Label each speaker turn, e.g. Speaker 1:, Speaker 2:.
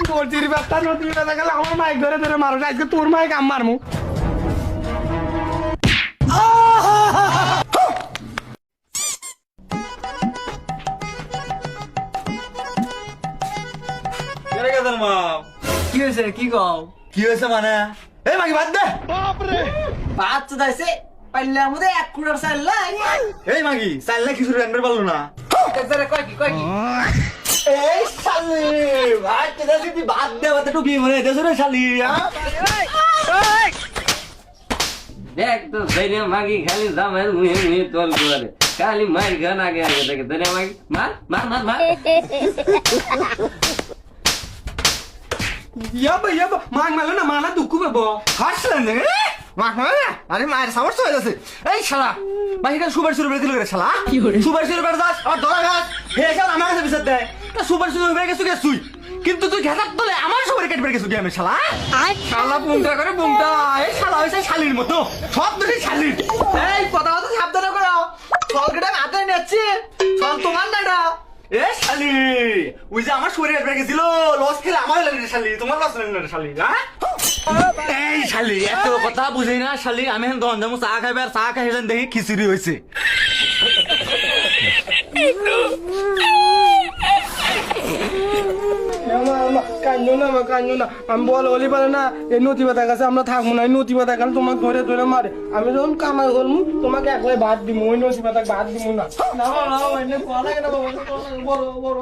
Speaker 1: নদীর ব্যবসা নদীর ব্যবসা গেলে আমার মাইক ধরে ধরে মারো আজকে তোর মাইক আম মারমু
Speaker 2: কি হয়েছে কি কও
Speaker 3: কি হয়েছে মানে এই মাগি বাদ দে
Speaker 2: বাদ চুদাইছে পাইলে আমাদের এক কুড়ার চাল লাই
Speaker 3: এই মাগি চাইলে কিছু রান্নার পারলো না
Speaker 2: কয় কি
Speaker 3: এই শালি ভাই তোরা যদি বাদ দে বাদ একটু বিয়ে মনে দেছো রে শালি
Speaker 4: দেখ তো ধৈর্য মাগি খালি জামাইয়ের মুহে মুহে তোল করে খালি মার গান আগে আগে দেখে ধৈর্য মাগি মার মার মার মার
Speaker 1: ইয়াবা মাগ মারলো না মানা দুঃখ পাবো
Speaker 3: হাসলেন রে মাখ না আরে মায়ের সমস্যা হয়ে যাচ্ছে এই শালা বাকিটা সুপার শুরু করে দিল রে শালা সুপার শুরু করে যাস আর ধরা গাছ হে শালা আমার কাছে বিচার দেয় তা সুপার শুরু হয়ে গেছে গেছুই কিন্তু তুই ঘাটার তলে আমার সুপার কেটে বের গেছু আমি শালা শালা পুংটা করে পুংটা এই শালা হইছে শালির মতো সব ধরে শালির
Speaker 2: এই কথা কথা সাবধানে করো ফলকেটা হাতে নিচ্ছি ফল তোমার না এটা
Speaker 3: এ শালি ওই যে আমার শরীরে বের গেছিল লস খেলে আমার লাগে রে শালি তোমার লস লাগে রে শালি হ্যাঁ এই শালি এত কথা বুঝি না শালি আমি এখন দন যাবো চা খাইবে আর চা খাইলেন দেখি খিচুড়ি হয়েছে
Speaker 1: কান্দো না আমি বল হলি পারে না এই নদী পাতা কাছে আমরা থাকবো না এই নদী পাতা কাছে তোমাকে ধরে ধরে মারে আমি যখন কামাই করবো তোমাকে একবার ভাত দিব ওই নদী পাতা ভাত দিব না
Speaker 2: না এনে পড়া লাগে না বড় বড়